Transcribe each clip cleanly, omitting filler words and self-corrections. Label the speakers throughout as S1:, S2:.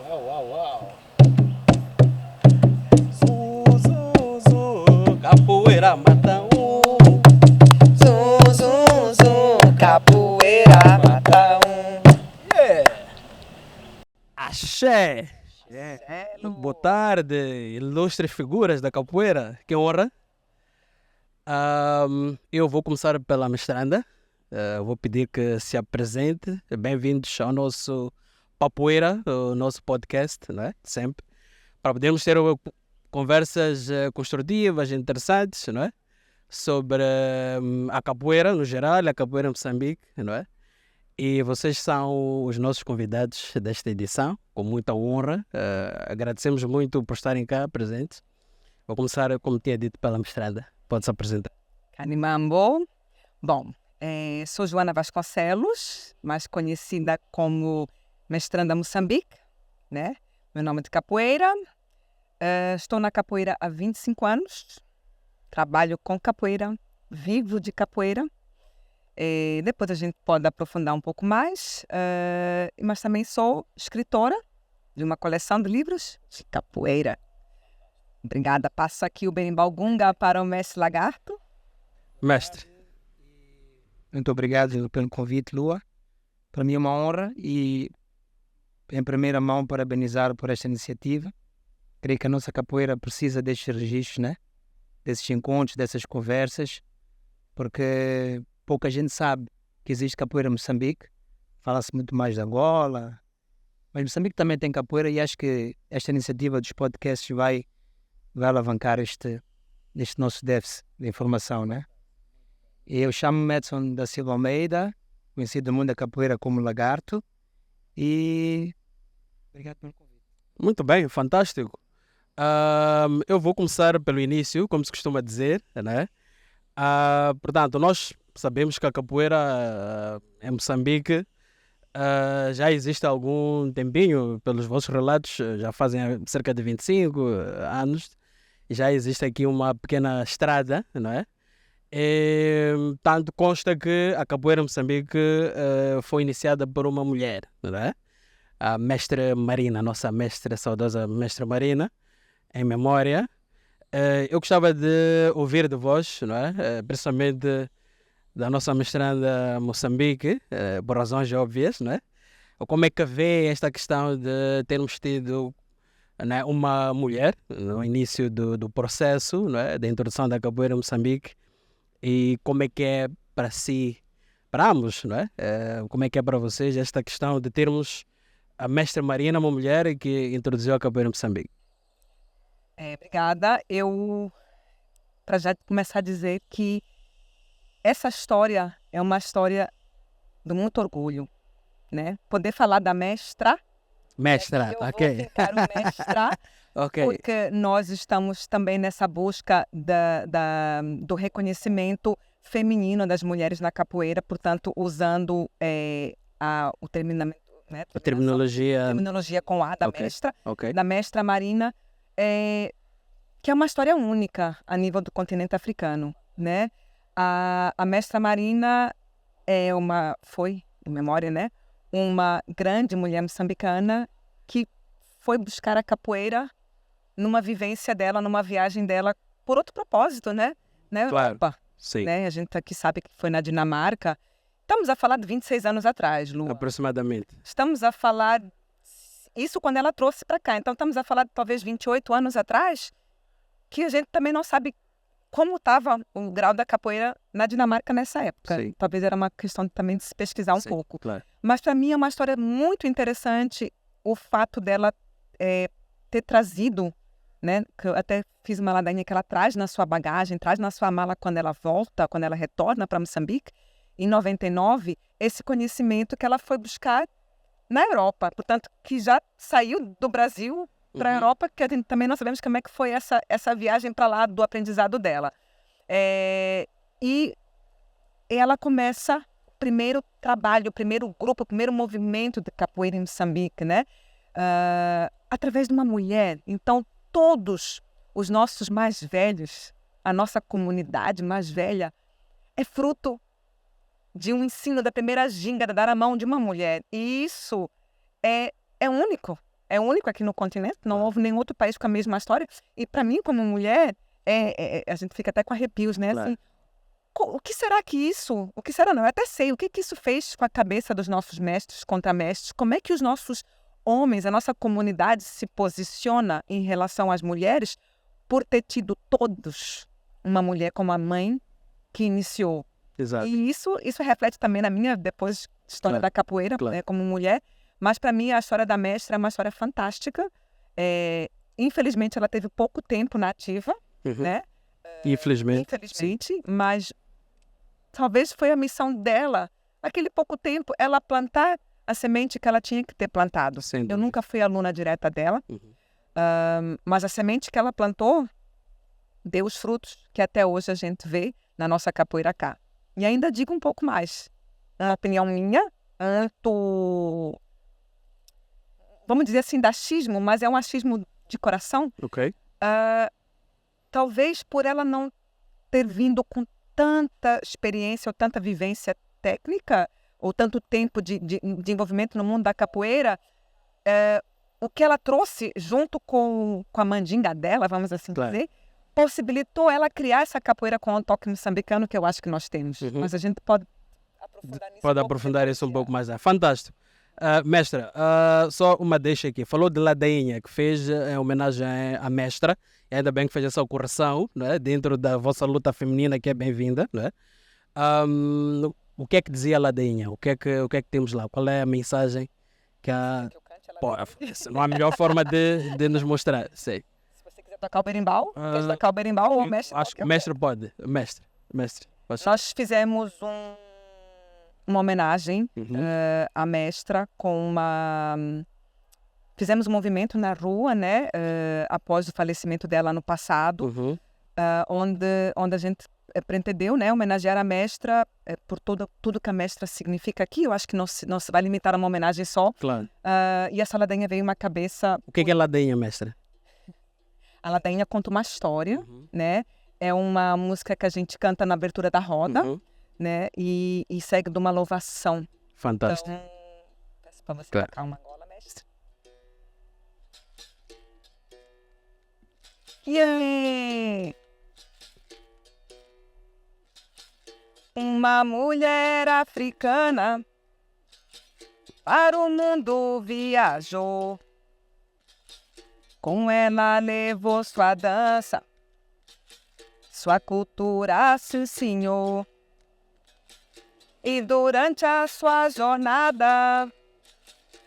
S1: Uau, uau, uau. Capoeira mata um.
S2: Zum, zum, zum, capoeira mata um.
S1: Yeah. Axé.
S2: Celo.
S1: Boa tarde, ilustres figuras da capoeira. Que honra. Eu vou começar pela mestranda. Vou pedir que se apresente. Bem-vindos ao nosso Papoeira, o nosso podcast, não é? Sempre. Para podermos ter conversas construtivas, interessantes, não é? Sobre a capoeira no geral, a capoeira em Moçambique, não é? E vocês são os nossos convidados desta edição, com muita honra. Agradecemos muito por estarem cá presentes. Vou começar, como tinha dito, pela mestranda. Pode-se apresentar.
S2: Canimambo. Bom, sou Joana Vasconcelos, mais conhecida como Mestranda Moçambique, né? Meu nome é de capoeira. Estou na capoeira há 25 anos. Trabalho com capoeira, vivo de capoeira. Depois a gente pode aprofundar um pouco mais. Mas também sou escritora de uma coleção de livros de capoeira. Obrigada. Passo aqui o berimbau gunga para o mestre Lagarto.
S1: Mestre.
S3: Muito obrigado pelo convite, Lua. Para mim é uma honra e, em primeira mão, parabenizar por esta iniciativa. Creio que a nossa capoeira precisa destes registros, né? Desses encontros, dessas conversas, porque pouca gente sabe que existe capoeira em Moçambique. Fala-se muito mais de Angola, mas Moçambique também tem capoeira e acho que esta iniciativa dos podcasts vai alavancar este nosso déficit de informação, né? Eu chamo-me Edson da Silva Almeida, conhecido no mundo da capoeira como Lagarto, e obrigado pelo convite.
S1: Muito bem, fantástico. Eu vou começar pelo início, como se costuma dizer, né? Portanto, nós sabemos que a capoeira em Moçambique já existe há algum tempinho, pelos vossos relatos, já fazem cerca de 25 anos, e já existe aqui uma pequena estrada, não é? Tanto consta que a capoeira em Moçambique foi iniciada por uma mulher, não é? A mestra Marina, a nossa mestra, saudosa mestra Marina, em memória. Eu gostava de ouvir de vós, não é? Principalmente da nossa mestranda Moçambique, por razões óbvias, não é? Como é que vê esta questão de termos tido, não é, uma mulher no início do processo, não é, da introdução da capoeira em Moçambique, e como é que é para si, para ambos, não é? Como é que é para vocês esta questão de termos a mestra Marina, uma mulher que introduziu a capoeira em Moçambique?
S2: Obrigada. Eu, para já começar a dizer que essa história é uma história de muito orgulho, né? Poder falar da mestra.
S1: Mestra,
S2: Eu vou
S1: ok.
S2: ficar o mestra,
S1: Ok,
S2: porque nós estamos também nessa busca do reconhecimento feminino das mulheres na capoeira, portanto, usando o terminamento, né?
S1: a terminologia.
S2: Com a da
S1: Ok,
S2: mestra,
S1: ok.
S2: da mestra Marina, que é uma história única a nível do continente africano, né? A mestra Marina foi, em memória, né? Uma grande mulher moçambicana que foi buscar a capoeira numa vivência dela, numa viagem dela, por outro propósito, né? Na
S1: Claro,
S2: Europa,
S1: sim,
S2: né? A gente aqui sabe que foi na Dinamarca. Estamos a falar de 26 anos atrás, Lu.
S1: aproximadamente.
S2: Estamos a falar isso quando ela trouxe para cá. Então, estamos a falar de talvez 28 anos atrás, que a gente também não sabe como estava o grau da capoeira na Dinamarca nessa época.
S1: Sim.
S2: Talvez era uma questão também de se pesquisar um
S1: Sim,
S2: pouco.
S1: claro.
S2: Mas, para mim, é uma história muito interessante o fato dela ter trazido, né? Que eu até fiz uma ladainha que ela traz na sua bagagem, traz na sua mala quando ela volta, quando ela retorna para Moçambique, em 99, esse conhecimento que ela foi buscar na Europa. Portanto, que já saiu do Brasil para a Europa, que a gente também não sabemos como é que foi essa viagem para lá do aprendizado dela. E ela começa o primeiro trabalho, o primeiro grupo, o primeiro movimento de capoeira em Moçambique, né? Através de uma mulher. Então, todos os nossos mais velhos, a nossa comunidade mais velha, é fruto de um ensino da primeira ginga, da dar a mão de uma mulher. E isso é único. é único aqui no continente, não houve nenhum outro país com a mesma história. E para mim, como mulher, a gente fica até com arrepios, né?
S1: Claro.
S2: Assim, o que será que isso... O que será não? Eu até sei. O que isso fez com a cabeça dos nossos mestres, contramestres? Como é que os nossos homens, a nossa comunidade se posiciona em relação às mulheres por ter tido todos uma mulher como a mãe que iniciou?
S1: Exato.
S2: E isso reflete também na minha, depois, história
S1: Claro,
S2: da capoeira,
S1: claro.
S2: né, como mulher. Mas, para mim, a história da mestra é uma história fantástica. Infelizmente, ela teve pouco tempo na ativa,
S1: Uhum.
S2: né?
S1: Infelizmente.
S2: Infelizmente, mas talvez foi a missão dela, naquele pouco tempo, ela plantar a semente que ela tinha que ter plantado.
S1: Sem
S2: Eu
S1: dúvida.
S2: nunca fui aluna direta dela,
S1: Uhum.
S2: mas a semente que ela plantou deu os frutos que até hoje a gente vê na nossa capoeira cá. E ainda digo um pouco mais. Na opinião minha, vamos dizer assim, de achismo, mas é um achismo de coração.
S1: Ok.
S2: Talvez por ela não ter vindo com tanta experiência ou tanta vivência técnica, ou tanto tempo de envolvimento no mundo da capoeira, o que ela trouxe junto com a mandinga dela, vamos assim
S1: Claro.
S2: dizer, possibilitou ela criar essa capoeira com o toque moçambicano que eu acho que nós temos.
S1: Uhum.
S2: Mas a gente pode aprofundar nisso
S1: Pode
S2: pouco
S1: aprofundar
S2: depois,
S1: isso um
S2: já.
S1: pouco mais. Fantástico. Mestra, só uma deixa aqui. Falou de ladainha, que fez em homenagem à mestra. E ainda bem que fez essa correção, né? Dentro da vossa luta feminina, que é bem-vinda. Né? O que é que dizia a ladainha? O que é que temos lá? Qual é a mensagem que a...
S2: Que eu cante, ela
S1: Pô,
S2: diz.
S1: não há melhor forma de nos mostrar. Sei.
S2: Se você quiser tocar o berimbau, quer tocar o berimbau ou o mestre?
S1: Acho que
S2: toca.
S1: mestre pode. Mestre. Pode.
S2: Nós fizemos uma homenagem
S1: Uhum.
S2: à mestra com uma... Fizemos um movimento na rua, né? Após o falecimento dela no passado,
S1: Uhum.
S2: onde a gente pretendeu, né, homenagear a mestra por tudo que a mestra significa aqui. Eu acho que não se vai limitar a uma homenagem só.
S1: Claro.
S2: E essa ladainha veio uma cabeça...
S1: O que é ladainha, mestre?
S2: A ladainha conta uma história,
S1: Uhum.
S2: né? É uma música que a gente canta na abertura da roda,
S1: Uhum.
S2: né? E segue de uma louvação.
S1: Fantástico.
S2: Então, peço para você
S1: Claro.
S2: tocar uma gola, mestre. Yeah! Uma mulher africana para o mundo viajou. Com ela levou sua dança, sua cultura se ensinou. E durante a sua jornada,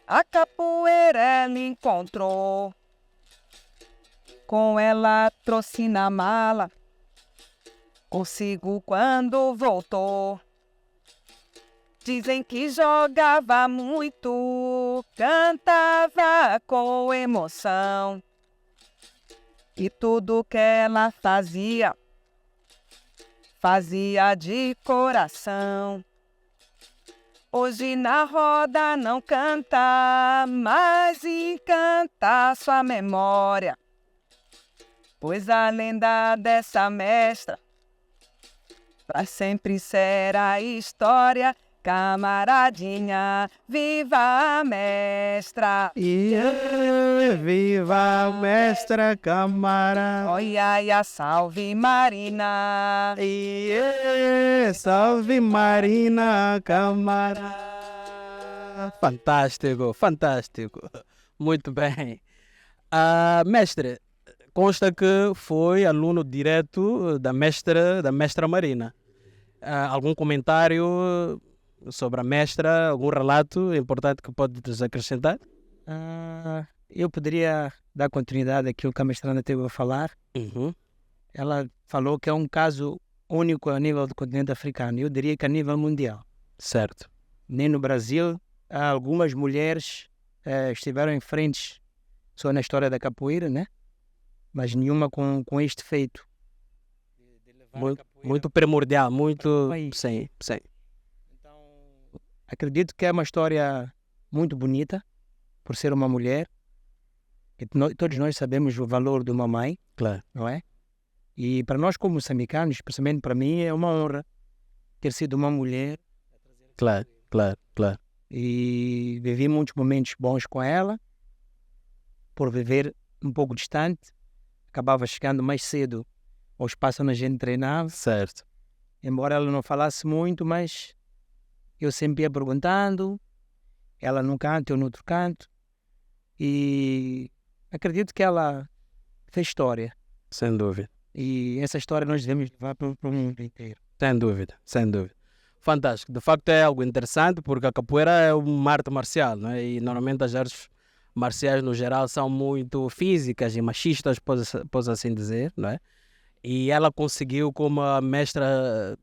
S2: a capoeira ela encontrou. Com ela trouxe na mala, consigo quando voltou. Dizem que jogava muito, cantava com emoção. E tudo que ela fazia de coração. Hoje na roda não canta, mas encanta sua memória. Pois a lenda dessa mestra pra sempre será história. Camaradinha, viva a mestra!
S1: Viva a mestra Camara!
S2: Olha, salve Marina!
S1: Salve Marina Camara! Fantástico, fantástico. Muito bem. Mestre, consta que foi aluno direto da mestra Marina. Algum comentário sobre a mestra, algum relato importante que podes acrescentar?
S3: Eu poderia dar continuidade àquilo que a mestranda teve a falar.
S1: Uhum.
S3: Ela falou que é um caso único a nível do continente africano. Eu diria que a nível mundial.
S1: Certo.
S3: Nem no Brasil, algumas mulheres estiveram em frente só na história da capoeira, né? Mas nenhuma com este feito.
S1: Muito primordial, muito...
S3: país.
S1: Sim.
S3: Então, acredito que é uma história muito bonita, por ser uma mulher. E todos nós sabemos o valor de uma mãe,
S1: Claro.
S3: não é? E para nós como moçambicanos, especialmente para mim, é uma honra ter sido uma mulher.
S1: Claro.
S3: E vivi muitos momentos bons com ela. por viver um pouco distante, acabava chegando mais cedo ao espaço onde a gente treinava.
S1: Certo.
S3: Embora ela não falasse muito, mas eu sempre ia perguntando, ela num canto, eu no outro canto, e acredito que ela fez história.
S1: Sem dúvida.
S3: E essa história nós devemos levar para o mundo inteiro.
S1: Sem dúvida, sem dúvida. Fantástico. De facto é algo interessante porque a capoeira é uma arte marcial, não é? E normalmente as artes marciais no geral são muito físicas e machistas, posso assim dizer, não é? E ela conseguiu, como a mestra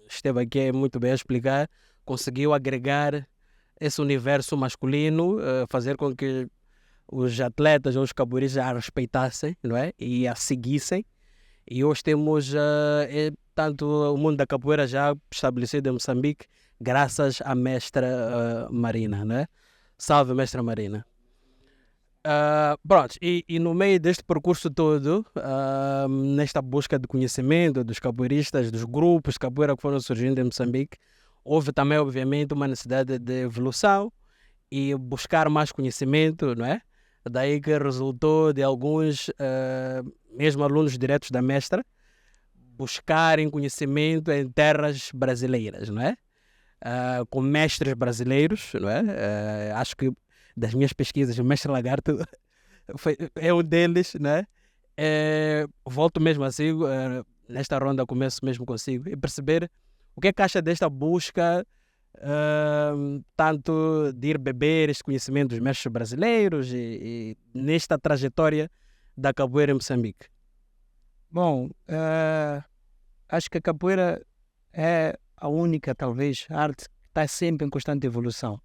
S1: esteve aqui muito bem a explicar, conseguiu agregar esse universo masculino, fazer com que os atletas ou os capoeiristas a respeitassem, não é? E a seguissem. E hoje temos tanto o mundo da capoeira já estabelecido em Moçambique, graças à mestra Marina, né? Salve, mestra Marina. Pronto, e no meio deste percurso todo, nesta busca de conhecimento dos capoeiristas, dos grupos de capoeira que foram surgindo em Moçambique, houve também, obviamente, uma necessidade de evolução e buscar mais conhecimento, não é? Daí que resultou de alguns, mesmo alunos diretos da mestra, buscarem conhecimento em terras brasileiras, não é? Com mestres brasileiros, não é? Acho que das minhas pesquisas, o mestre Lagarto é um deles, não é? Volto mesmo assim, nesta ronda começo mesmo consigo, e perceber o que é que acha desta busca, tanto de ir beber este conhecimento dos mestres brasileiros e nesta trajetória da capoeira em Moçambique.
S3: Bom, acho que a capoeira é a única, talvez, arte que está sempre em constante evolução.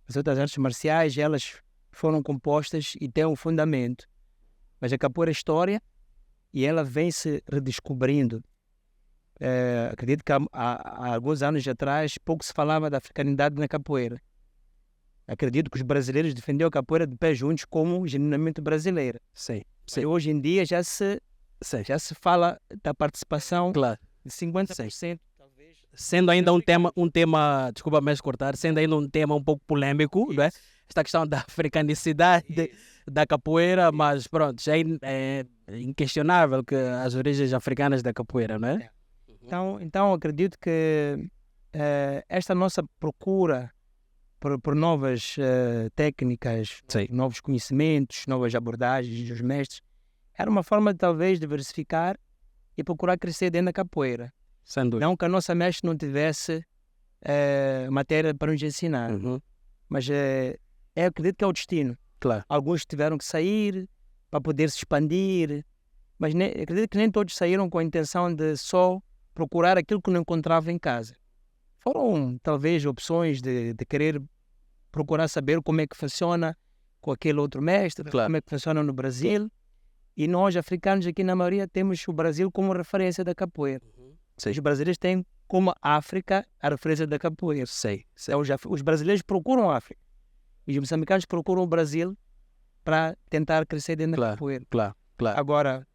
S3: As outras artes marciais, elas foram compostas e têm um fundamento. Mas a capoeira é história e ela vem se redescobrindo. Acredito que há alguns anos atrás pouco se falava da africanidade na capoeira. Acredito que os brasileiros defendiam a capoeira de pé juntos como genuinamente brasileira.
S1: Sim,
S3: E hoje em dia já se fala da participação
S1: claro.
S3: de 50%. Talvez.
S1: Sendo ainda um tema, desculpa me cortar, sendo ainda um tema um pouco polêmico, não é? Esta questão da africanicidade da capoeira, mas pronto, já é inquestionável que as origens africanas da capoeira, não é?
S3: Então acredito que esta nossa procura por novas técnicas, novos conhecimentos, novas abordagens dos mestres, era uma forma de talvez diversificar e procurar crescer dentro da capoeira.
S1: Sem dúvida.
S3: Não que a nossa mestre não tivesse matéria para nos ensinar, mas eu acredito que é o destino.
S1: Claro.
S3: Alguns tiveram que sair para poder se expandir, mas acredito que nem todos saíram com a intenção de só procurar aquilo que não encontrava em casa. Foram talvez opções de querer procurar saber como é que funciona com aquele outro mestre, como é que funciona no Brasil. E nós, africanos, aqui na maioria, temos o Brasil como referência da capoeira. Os brasileiros têm como África a referência da capoeira. Então, os brasileiros procuram a África. E os moçambicanos procuram o Brasil para tentar crescer dentro da capoeira.
S1: Claro.
S3: Agora,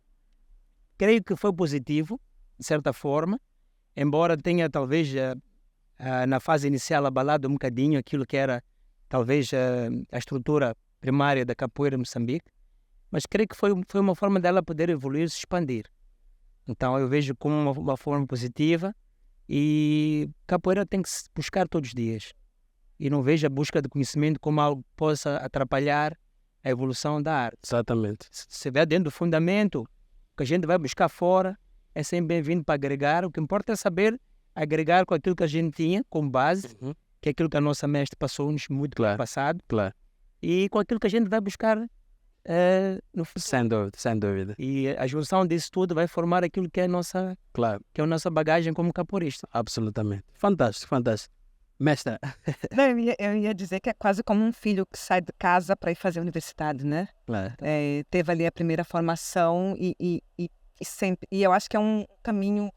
S3: creio que foi positivo, de certa forma, embora tenha talvez na fase inicial abalado um bocadinho aquilo que era talvez a estrutura primária da capoeira em Moçambique, mas creio que foi uma forma dela poder evoluir e se expandir. Então eu vejo como uma forma positiva e capoeira tem que se buscar todos os dias. E não vejo a busca de conhecimento como algo que possa atrapalhar a evolução da arte.
S1: Exatamente.
S3: Se estiver dentro do fundamento, o que a gente vai buscar fora é sempre bem-vindo para agregar. O que importa é saber agregar com aquilo que a gente tinha como base, que é aquilo que a nossa mestre passou-nos muito no passado, e com aquilo que a gente vai buscar no futuro.
S1: Sem dúvida.
S3: E a junção disso tudo vai formar aquilo que é a nossa, que é a nossa bagagem como capoeirista.
S1: Absolutamente. Fantástico. Mestra.
S2: Não, eu ia dizer que é quase como um filho que sai de casa para ir fazer a universidade, né?
S1: Claro.
S2: Teve ali a primeira formação e eu acho que é um caminho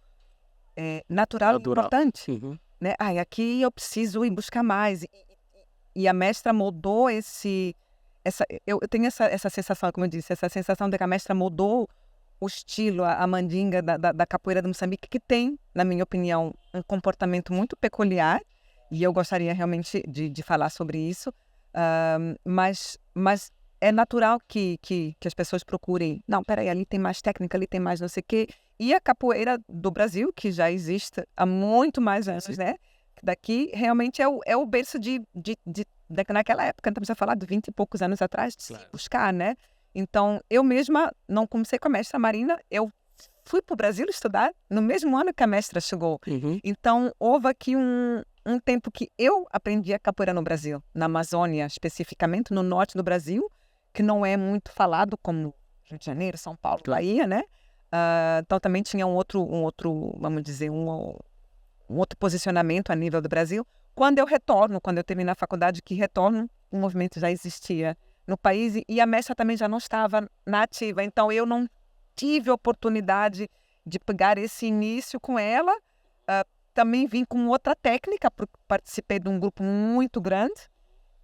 S2: natural e importante. Né? Aqui eu preciso ir buscar mais. E a mestra moldou eu tenho essa sensação, como eu disse, essa sensação de que a mestra moldou o estilo, a mandinga da capoeira de Moçambique, que tem, na minha opinião, um comportamento muito peculiar. E eu gostaria realmente de falar sobre isso. Mas é natural que as pessoas procurem. Não, peraí, ali tem mais técnica, ali tem mais não sei o quê. E a capoeira do Brasil, que já existe há muito mais anos, né? Daqui realmente é o berço naquela época, estamos a falar de 20 e poucos anos atrás, de se buscar, né? Então, eu mesma não comecei com a mestra Marina, eu fui para o Brasil estudar no mesmo ano que a mestra chegou. Então, houve aqui um tempo que eu aprendi a capoeira no Brasil, na Amazônia, especificamente no norte do Brasil, que não é muito falado como Rio de Janeiro, São Paulo, Bahia, né? Então também tinha um outro, vamos dizer, um outro posicionamento a nível do Brasil. Quando eu termino a faculdade, que retorno, o movimento já existia no país e a mestra também já não estava na ativa. Então eu não tive oportunidade de pegar esse início com ela. Também vim com outra técnica, porque participei de um grupo muito grande,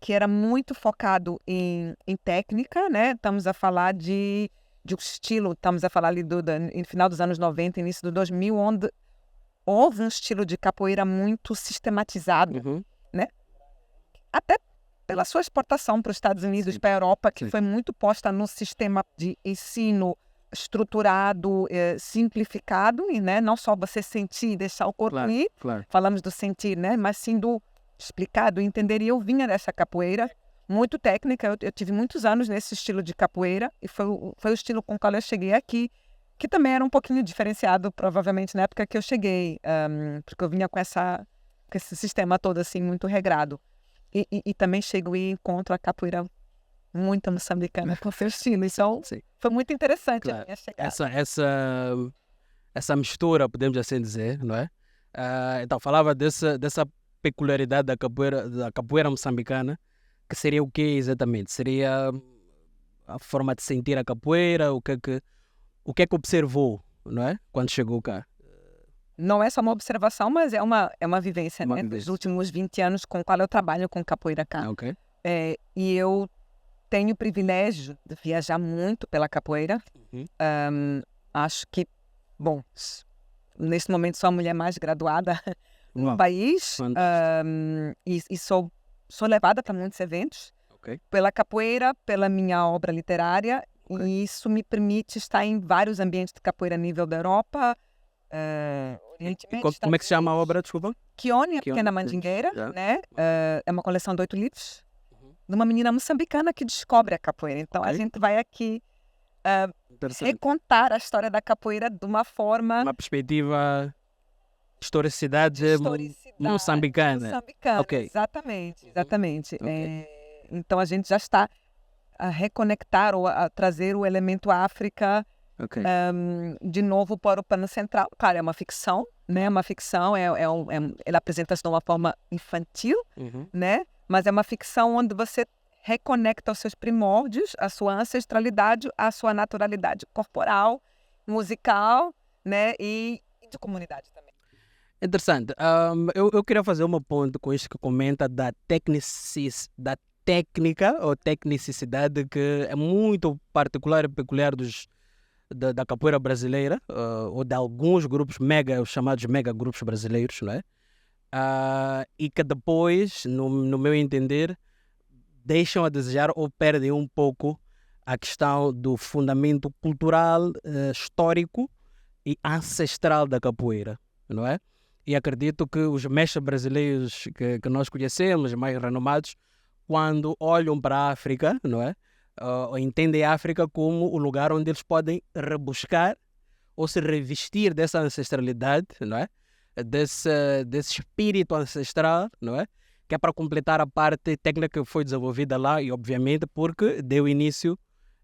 S2: que era muito focado em técnica, né? Estamos a falar de um estilo, estamos a falar ali no final dos anos 90, início do 2000, onde houve um estilo de capoeira muito sistematizado, né? Até pela sua exportação para os Estados Unidos, para a Europa, que foi muito posta no sistema de ensino estruturado, simplificado, e né, não só você sentir e deixar o corpo ir, falamos do sentir, né, mas sim do explicar, do entender. E eu vinha dessa capoeira muito técnica, eu tive muitos anos nesse estilo de capoeira, e foi o estilo com o qual eu cheguei aqui, que também era um pouquinho diferenciado, provavelmente, na época que eu cheguei, porque eu vinha com esse sistema todo, assim, muito regrado. E também chego e encontro a capoeira muito moçambicana com seu estilo. Então, foi muito interessante a minha chegada.
S1: Essa mistura, podemos assim dizer, não é? Então, falava dessa peculiaridade da capoeira moçambicana, que seria o que exatamente? Seria a forma de sentir a capoeira, o que é que observou, não é? Quando chegou cá.
S2: Não é só uma observação, mas é uma vivência, né? Dos últimos 20 anos com a qual eu trabalho com capoeira cá. E eu tenho o privilégio de viajar muito pela capoeira. Acho que, bom, neste momento sou a mulher mais graduada no país. E sou levada para muitos eventos pela capoeira, pela minha obra literária. E isso me permite estar em vários ambientes de capoeira a nível da Europa.
S1: Como é que se chama a obra, desculpa?
S2: Quione, a Pequena Mandingueira, né? É uma coleção de 8 livros de uma menina moçambicana que descobre a capoeira. Então a gente vai aqui recontar a história da capoeira de uma forma...
S1: Uma perspectiva historicidade moçambicana.
S2: Exatamente. Então a gente já está a reconectar ou a trazer o elemento África de novo para o plano central. Claro, é uma ficção, né? Uma ficção, ela apresenta-se de uma forma infantil, né? Mas é uma ficção onde você reconecta os seus primórdios, a sua ancestralidade, a sua naturalidade corporal, musical, né? E de comunidade também.
S1: Interessante. Eu queria fazer uma ponte com isto que comenta da técnica ou tecnicidade que é muito particular e peculiar da capoeira brasileira, ou de alguns grupos os chamados mega grupos brasileiros, não é? E que depois, no meu entender, deixam a desejar ou perdem um pouco a questão do fundamento cultural, histórico e ancestral da capoeira, não é? E acredito que os mestres brasileiros que nós conhecemos, mais renomados, quando olham para a África, não é? Entendem a África como o lugar onde eles podem rebuscar ou se revestir dessa ancestralidade, não é? Desse espírito ancestral, não é? Que é para completar a parte técnica que foi desenvolvida lá e, obviamente, porque deu início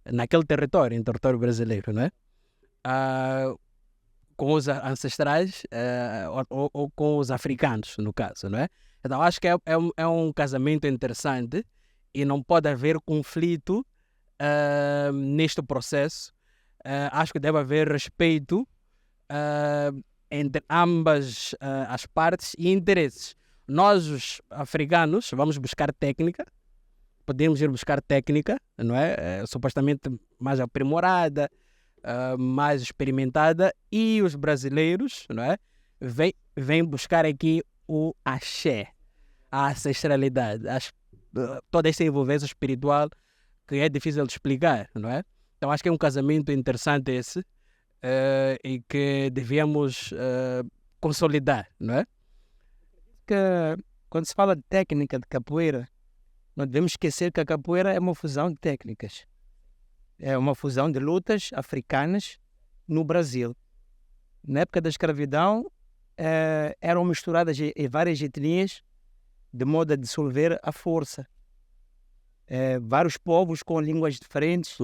S1: naquele território, em território brasileiro, não é? Com os ancestrais ou com os africanos, no caso, não é? Então, acho que é um casamento interessante e não pode haver conflito neste processo. Acho que deve haver respeito entre ambas as partes e interesses. Nós, os africanos, vamos buscar técnica, podemos ir buscar técnica, não é? Supostamente mais aprimorada, mais experimentada, e os brasileiros, não é? Vêm buscar aqui o axé, a ancestralidade, toda essa envolvência espiritual que é difícil de explicar, não é? Então acho que é um casamento interessante esse e que devíamos consolidar, não é?
S3: Que quando se fala de técnica de capoeira, não devemos esquecer que a capoeira é uma fusão de técnicas. É uma fusão de lutas africanas no Brasil. Na época da escravidão, eram misturadas várias etnias de modo a dissolver a força. Vários povos com línguas diferentes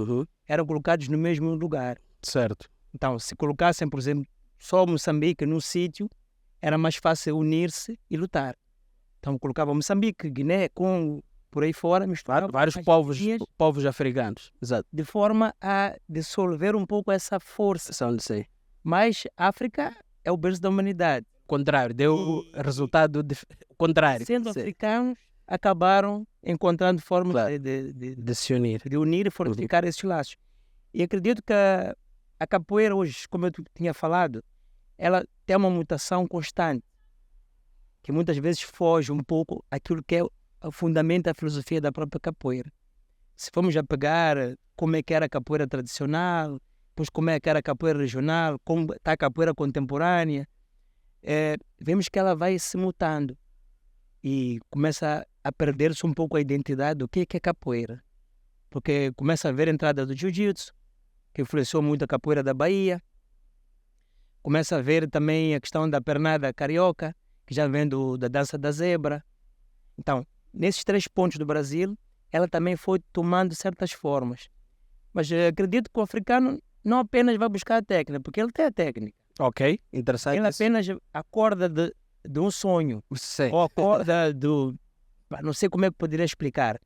S3: eram colocados no mesmo lugar.
S1: Certo.
S3: Então, se colocassem, por exemplo, só Moçambique num sítio, era mais fácil unir-se e lutar. Então, colocavam Moçambique, Guiné, Congo, por aí fora, misturavam
S1: Vários
S3: as
S1: povos,
S3: etnias
S1: povos africanos. Exato.
S3: de forma a dissolver um pouco essa força.
S1: São de si.
S3: Mas a África é o berço da humanidade.
S1: Contrário, deu resultado contrário.
S3: Sendo
S1: Sim.
S3: africanos, acabaram encontrando formas
S1: Claro.
S3: de
S1: Se unir.
S3: unir e fortificar esses laços. E acredito que a capoeira hoje, como eu tinha falado, ela tem uma mutação constante, que muitas vezes foge um pouco aquilo que é o fundamento da filosofia da própria capoeira. Se formos a pegar como é que era a capoeira tradicional, depois como é que era a capoeira regional, como está a capoeira contemporânea, vemos que ela vai se mutando e começa a perder-se um pouco a identidade do que é capoeira. Porque começa a haver a entrada do jiu-jitsu, que influenciou muito a capoeira da Bahia. Começa a ver também a questão da pernada carioca, que já vem da dança da zebra. Então, nesses 3 pontos do Brasil, ela também foi tomando certas formas. Mas acredito que o africano não apenas vai buscar a técnica, porque ele tem a técnica.
S1: Ok, interessante.
S3: Ele
S1: isso.
S3: apenas acorda de um sonho,
S1: Sim.
S3: ou acorda do... Não sei como é que poderia explicar.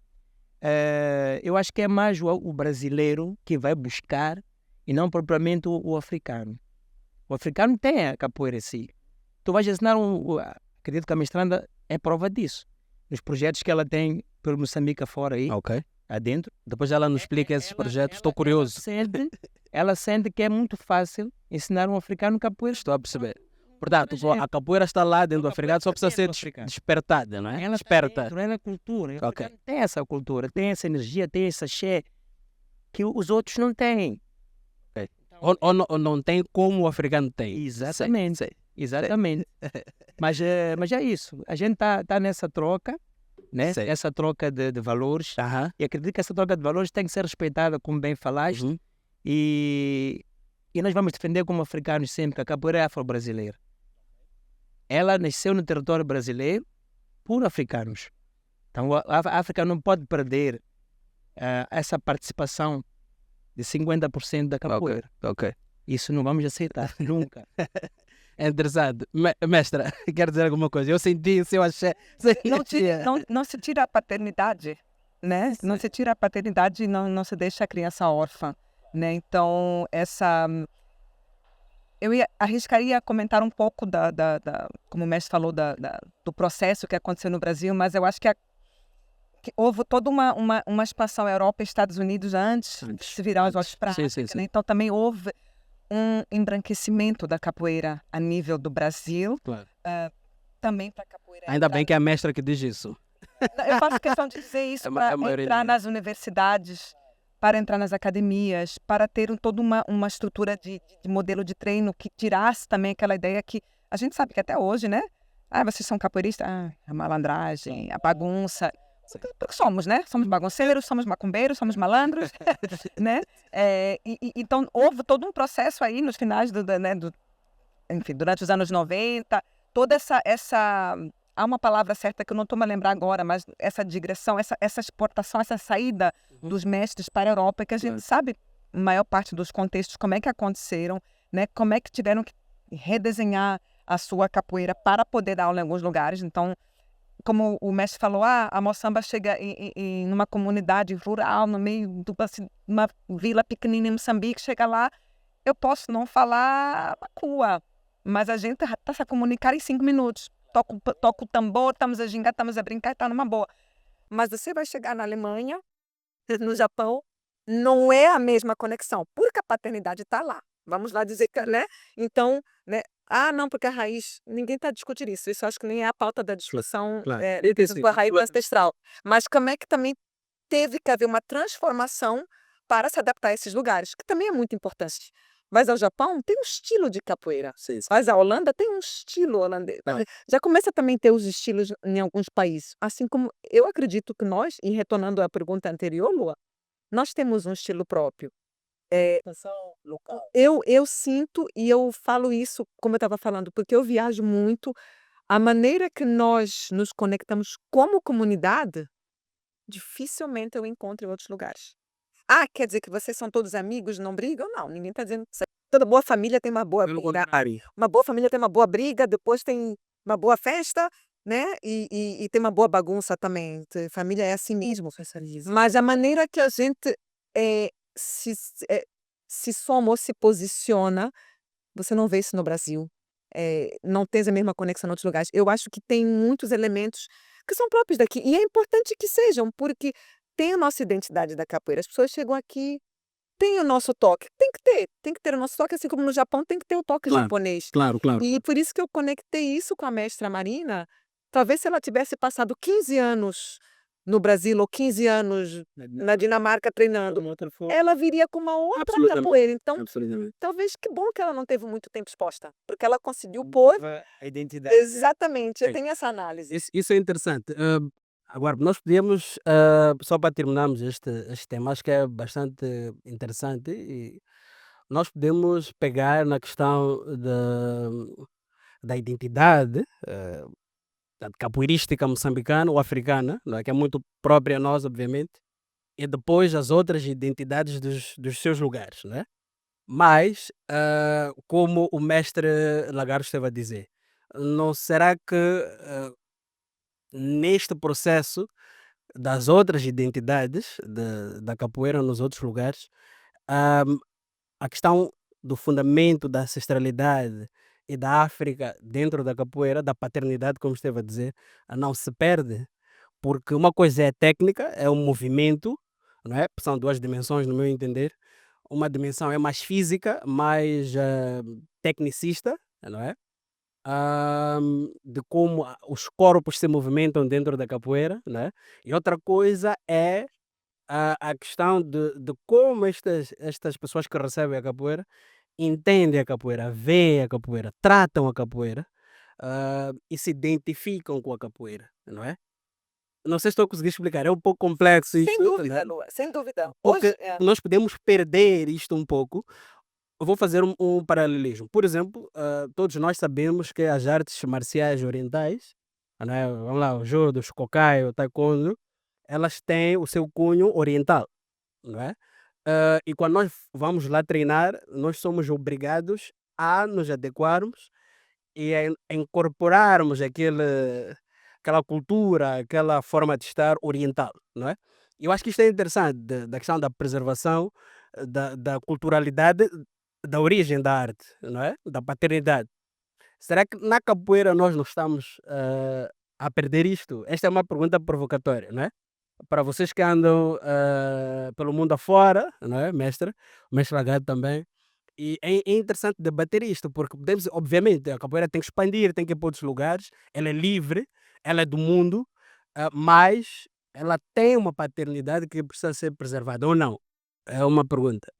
S3: Eu acho que é mais o brasileiro que vai buscar e não propriamente o africano. O africano tem a capoeira em si. Tu vais ensinar acredito que a mestranda é prova disso. Nos projetos que ela tem pelo Moçambique afora aí,
S1: Ok.
S3: adentro.
S1: Depois ela nos explica esses projetos. Estou curioso.
S3: Ela sente que é muito fácil ensinar um africano capoeira.
S1: Estou a perceber. Portanto, a capoeira está lá dentro do africano, só precisa ser despertada, não é?
S3: Ela
S1: Desperta.
S3: Ela é cultura. O
S1: Ok.
S3: africano tem essa cultura, tem essa energia, tem esse axé que os outros não têm.
S1: Ou não tem como o africano tem.
S3: Exatamente.
S1: Sei.
S3: Exatamente. Mas é isso. A gente tá nessa troca, né?
S1: Sei.
S3: Essa troca de valores.
S1: Aham.
S3: E acredito que essa troca de valores tem que ser respeitada, como bem falaste.
S1: Uhum.
S3: E nós vamos defender como africanos sempre que a capoeira é afro-brasileira. Ela nasceu no território brasileiro por africanos. Então a África não pode perder essa participação de 50% da capoeira.
S1: Ok.
S3: Isso não vamos aceitar, nunca.
S1: É interessante. Mestra, quer dizer alguma coisa? Eu senti isso, eu achei.
S2: Não se tira a paternidade, né? Não se tira a paternidade e não se deixa a criança órfã, né? Então, eu arriscaria comentar um pouco como o mestre falou, do processo que aconteceu no Brasil, mas eu acho que houve toda uma expansão Europa e Estados Unidos antes de se virar os olhos para a África, né? Então também houve um embranquecimento da capoeira a nível do Brasil,
S1: Claro.
S2: também para a capoeira.
S1: Ainda bem que é a mestra que diz isso.
S2: Eu faço questão de dizer isso para entrar nas universidades, para entrar nas academias, para ter toda uma estrutura de modelo de treino que tirasse também aquela ideia que a gente sabe que até hoje, né? Vocês são capoeiristas, a malandragem, a bagunça. Porque somos, né? Somos bagunceiros, somos macumbeiros, somos malandros, né? Então, houve todo um processo aí nos finais enfim, durante os anos 90, toda essa há uma palavra certa que eu não estou me a lembrar agora, mas essa digressão, essa exportação, essa saída dos mestres para a Europa, que a gente sabe, a maior parte dos contextos, como é que aconteceram, né? Como é que tiveram que redesenhar a sua capoeira para poder dar aula em alguns lugares. Então, como o mestre falou, a moçamba chega em uma comunidade rural, no meio de uma vila pequenina em Moçambique, chega lá, eu posso não falar macua, mas a gente está se a comunicar em 5 minutos. Toco o tambor, estamos a gingar, estamos a brincar, está numa boa. Mas você vai chegar na Alemanha, no Japão, não é a mesma conexão, porque a paternidade está lá. Vamos lá dizer que, né? Então, né? Não, porque a raiz, ninguém está discutindo isso. Isso acho que nem é a pauta da discussão
S1: Claro.
S2: a raiz ancestral. Mas como é que também teve que haver uma transformação para se adaptar a esses lugares, que também é muito importante. Vais ao Japão, tem um estilo de capoeira.
S1: Sim, sim.
S2: Vais à Holanda, tem um estilo holandês.
S1: Ah.
S2: Já começa também a ter os estilos em alguns países. Assim como eu acredito que nós, e retornando à pergunta anterior, Lua, nós temos um estilo próprio.
S1: Local.
S2: Eu sinto e eu falo isso, como eu estava falando, porque eu viajo muito. A maneira que nós nos conectamos como comunidade, dificilmente eu encontro em outros lugares. Ah, quer dizer que vocês são todos amigos, não brigam? Não, ninguém está dizendo que toda boa família tem uma boa
S1: Pelo
S2: briga.
S1: contrário.
S2: Uma boa família tem uma boa briga, depois tem uma boa festa, né? E tem uma boa bagunça também. Família é assim mesmo. Mas a maneira que a gente eh, se, se soma ou se posiciona, você não vê isso no Brasil. Não tem a mesma conexão em outros lugares. Eu acho que tem muitos elementos que são próprios daqui. E é importante que sejam, porque tem a nossa identidade da capoeira. As pessoas chegam aqui, tem o nosso toque. Tem que ter o nosso toque, assim como no Japão tem que ter o toque
S1: Claro.
S2: japonês.
S1: Claro, claro.
S2: E por isso que eu conectei isso com a mestra Marina. Talvez se ela tivesse passado 15 anos no Brasil ou 15 anos na Dinamarca treinando, ela viria com uma outra
S1: Absolutamente.
S2: capoeira. Então,
S1: Absolutamente.
S2: talvez que bom que ela não teve muito tempo exposta, porque ela conseguiu pôr.
S3: A identidade.
S2: Exatamente, eu
S1: Sim.
S2: tenho essa análise.
S1: Isso é interessante. Agora, nós podemos, só para terminarmos este tema, acho que é bastante interessante e nós podemos pegar na questão da identidade capoeirística moçambicana ou africana, não é? Que é muito própria a nós, obviamente, e depois as outras identidades dos seus lugares, não é? Mas, como o mestre Lagarto esteve a dizer, não será que neste processo das outras identidades da capoeira nos outros lugares, ah, a questão do fundamento da ancestralidade e da África dentro da capoeira, da paternidade, como esteve a dizer, não se perde? Porque uma coisa é técnica, é um movimento, não é? São duas dimensões, no meu entender. Uma dimensão é mais física, mais tecnicista, não é? De como os corpos se movimentam dentro da capoeira, não é? E outra coisa é a questão de como estas pessoas que recebem a capoeira entendem a capoeira, veem a capoeira, tratam a capoeira e se identificam com a capoeira, não é? Não sei se estou a conseguir explicar, é um pouco complexo
S2: Sem
S1: isto,
S2: dúvida,
S1: né?
S2: Lua, sem dúvida.
S1: Porque
S2: Hoje,
S1: nós podemos perder isto um pouco. Eu vou fazer um paralelismo. Por exemplo, todos nós sabemos que as artes marciais orientais, né, vamos lá, o judo, o shokokai, o taekwondo, elas têm o seu cunho oriental, não é? E quando nós vamos lá treinar, nós somos obrigados a nos adequarmos e a incorporarmos aquela cultura, aquela forma de estar oriental, não é? Eu acho que isto é interessante, da questão da preservação da culturalidade da origem da arte, não é? Da paternidade. Será que na capoeira nós não estamos a perder isto? Esta é uma pergunta provocatória, não é? Para vocês que andam pelo mundo afora, não é, mestre? O mestre Lagarde também. E é interessante debater isto, porque podemos, obviamente, a capoeira tem que expandir, tem que ir para outros lugares, ela é livre, ela é do mundo, mas ela tem uma paternidade que precisa ser preservada ou não? É uma pergunta.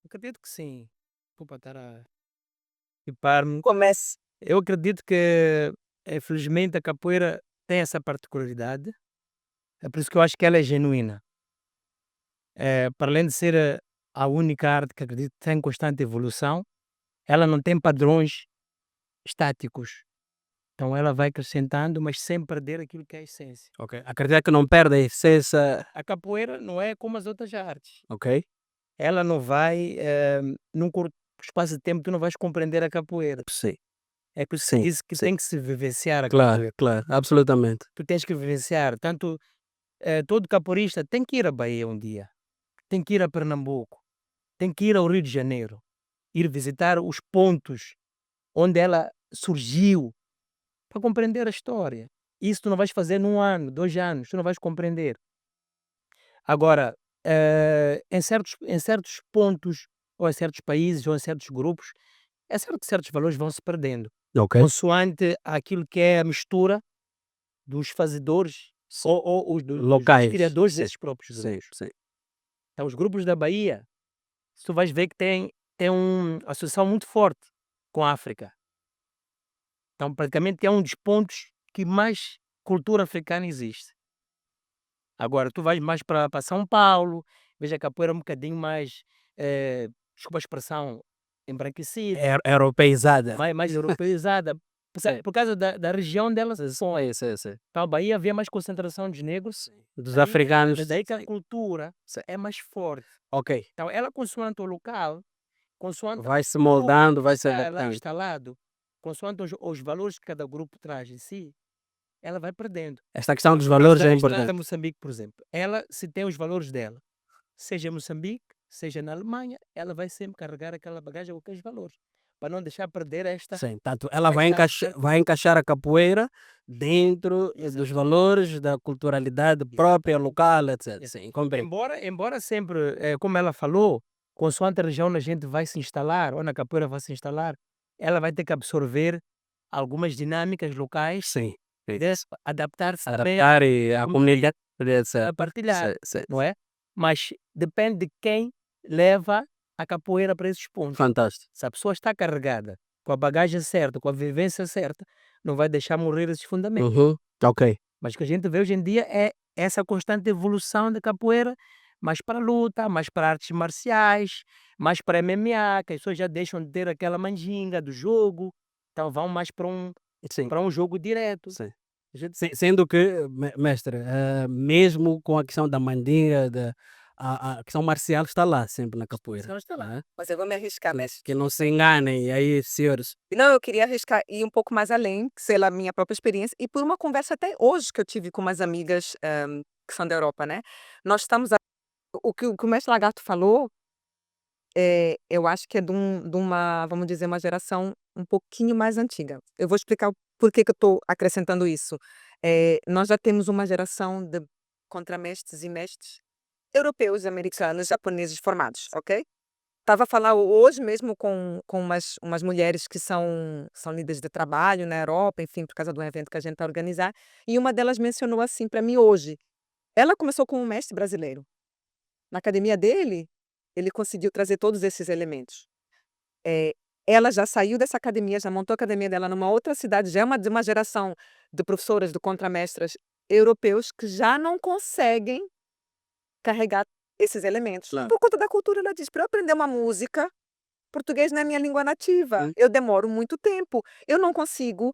S3: Acredito que sim. Desculpa estar a equipar-me.
S2: comece.
S3: Eu acredito que, felizmente, a capoeira tem essa particularidade. É por isso que eu acho que ela é genuína. Para além de ser a única arte que acredito que tem constante evolução, ela não tem padrões estáticos. Então ela vai acrescentando, mas sem perder aquilo que é a essência.
S1: Ok. Acredita que não perde a essência.
S3: A capoeira não é como as outras artes.
S1: Ok.
S3: Ela não vai, num curto espaço de tempo, tu não vais compreender a capoeira.
S1: Sim.
S3: É por isso
S1: Sim,
S3: que diz que
S1: sim.
S3: tem que se vivenciar a
S1: Claro,
S3: capoeira.
S1: claro, absolutamente.
S3: Tu tens que vivenciar. Tanto todo capoeirista tem que ir à Bahia um dia, tem que ir a Pernambuco, tem que ir ao Rio de Janeiro, ir visitar os pontos onde ela surgiu para compreender a história. Isso tu não vais fazer num ano, 2 anos, tu não vais compreender. Agora, em certos pontos, ou em certos países, ou em certos grupos, é certo que certos valores vão se perdendo,
S1: Ok.
S3: consoante aquilo que é a mistura dos fazedores
S4: ou os
S1: Locais.
S4: criadores
S1: Sim.
S4: desses próprios
S1: Sim,
S4: grupos.
S1: sim.
S4: Então, os grupos da Bahia, tu vais ver que tem uma associação muito forte com a África. Então, praticamente é um dos pontos que mais cultura africana existe. Agora, tu vais mais para São Paulo, veja a capoeira um bocadinho mais, desculpa a expressão, embranquecida,
S1: Europeizada.
S4: mais europeizada, por causa da região delas.
S1: Sim, sim, sim.
S4: Então, a Bahia havia mais concentração dos negros,
S1: Dos
S4: Daí-
S1: africanos.
S4: daí que a
S1: Sim.
S4: cultura
S1: Sim.
S4: é mais forte.
S1: Ok.
S4: Então, ela consoante o local, consoante
S1: Vai se moldando, vai se
S4: está lá
S1: adaptando.
S4: instalado, consoante os valores que cada grupo traz em si, ela vai perdendo.
S1: Esta questão dos valores é
S4: A
S1: importante.
S4: Moçambique, por exemplo, ela se tem os valores dela, seja em Moçambique, seja na Alemanha, ela vai sempre carregar aquela bagagem com aqueles valores, para não deixar perder esta.
S1: Sim, tanto ela vai
S4: esta-
S1: vai encaixar a capoeira dentro dos valores da culturalidade própria, local, etc. Sim, compreendo.
S4: Embora sempre, como ela falou, consoante a região onde a gente vai se instalar, ou na capoeira vai se instalar, ela vai ter que absorver algumas dinâmicas locais,
S1: Sim.
S4: adaptar-se também
S1: Adaptar e a comunidade, etc.
S4: a partilhar,
S1: Sim, sim.
S4: não é? Mas depende de quem leva a capoeira para esses pontos.
S1: Fantástico.
S4: Se a pessoa está carregada com a bagagem certa, com a vivência certa, não vai deixar morrer esses fundamentos.
S1: Uhum. Ok.
S4: Mas o que a gente vê hoje em dia é essa constante evolução da capoeira, mais para a luta, mais para artes marciais, mais para MMA, que as pessoas já deixam de ter aquela manjinga do jogo, então vão mais
S1: Sim.
S4: para um jogo direto.
S1: Sim.
S4: A gente-
S1: Sendo que, mestre, mesmo com a questão da mandinga, a questão marcial está lá sempre na capoeira.
S4: Ela está lá.
S1: não é?
S2: Mas eu vou me arriscar, mestre.
S1: Que não se enganem aí, senhores.
S2: Não, eu queria arriscar ir um pouco mais além, sei lá, minha própria experiência, e por uma conversa até hoje que eu tive com umas amigas que são da Europa, né? Nós estamos. O que o mestre Lagarto falou, eu acho que é de uma, vamos dizer, uma geração um pouquinho mais antiga. Eu vou explicar o porquê que eu estou acrescentando isso. Nós já temos uma geração de contramestres e mestres europeus, americanos, japoneses formados, ok? Estava a falar hoje mesmo com umas mulheres que são líderes de trabalho na Europa, enfim, por causa de um evento que a gente está a organizar, e uma delas mencionou assim para mim hoje. Ela começou com um mestre brasileiro. Na academia dele, ele conseguiu trazer todos esses elementos. Ela já saiu dessa academia, já montou a academia dela numa outra cidade, já é de uma geração de professoras, de contramestras europeus que já não conseguem carregar esses elementos.
S1: Claro.
S2: Por conta da cultura, ela diz, para eu aprender uma música, português não é minha língua nativa.
S1: Hum.
S2: Eu demoro muito tempo. Eu não consigo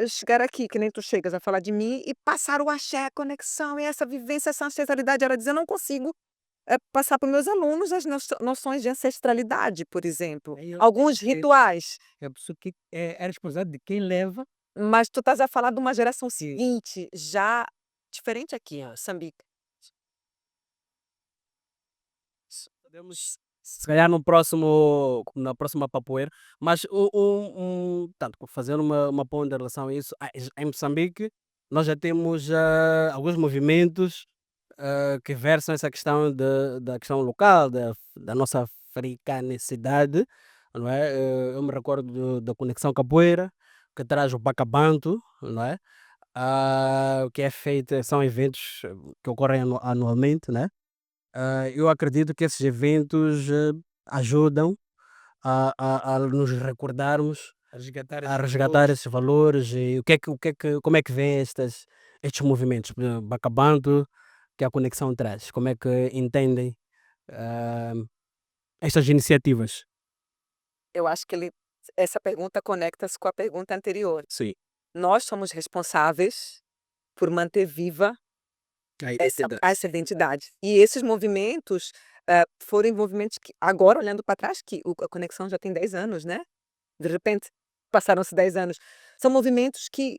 S2: chegar aqui, que nem tu chegas a falar de mim, e passar o axé, a conexão, e essa vivência, essa ancestralidade. Ela diz, eu não consigo passar para os meus alunos as noções de ancestralidade, por exemplo.
S4: Aí eu-
S2: Alguns rituais.
S4: É a pessoa que é responsável de quem leva.
S2: Mas tu estás a falar de uma geração seguinte, já diferente aqui, ó, Moçambique.
S1: Podemos, se calhar, na próxima papoeira, mas tanto, fazendo uma ponta em relação a isso, em Moçambique, nós já temos alguns movimentos que versam essa questão da questão local, da nossa africanicidade, não é? Eu me recordo da Conexão Capoeira, que traz o Bacabanto, não é? Que é feito, são eventos que ocorrem anualmente, né? Eu acredito que esses eventos ajudam a nos recordarmos, a resgatar esses valores e como é que vem estes movimentos, por exemplo, Bacabanto, que a Conexão traz, como é que entendem ah, estas iniciativas?
S2: Eu acho que essa pergunta conecta-se com a pergunta anterior.
S1: Sim.
S2: Nós somos responsáveis por manter viva essa identidade. E esses movimentos foram movimentos que, agora olhando para trás, que a Conexão já tem 10 anos, né? De repente, passaram-se 10 anos. São movimentos que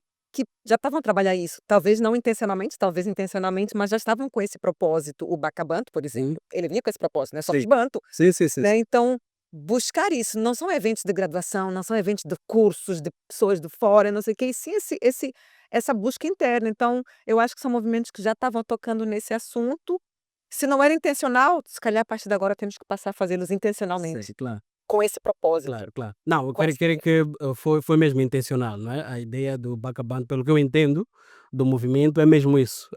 S2: já estavam a trabalhar isso. Talvez não intencionalmente, talvez intencionalmente, mas já estavam com esse propósito. O Bacabanto, por exemplo, ele vinha com esse propósito, né? Só
S1: Sim.
S2: de banto.
S1: Sim, sim, sim.
S2: Né? Então, buscar isso. Não são eventos de graduação, não são eventos de cursos, de pessoas de fora, não sei o quê. E sim, essa busca interna. Então, eu acho que são movimentos que já estavam tocando nesse assunto. Se não era intencional, se calhar a partir de agora temos que passar a fazê-los intencionalmente.
S1: Sim, claro.
S2: com esse propósito.
S1: Claro, claro. Não, eu
S2: Com
S1: creio,
S2: esse
S1: creio que foi mesmo intencional, não é? A ideia do Bacaband, pelo que eu entendo do movimento, é mesmo isso.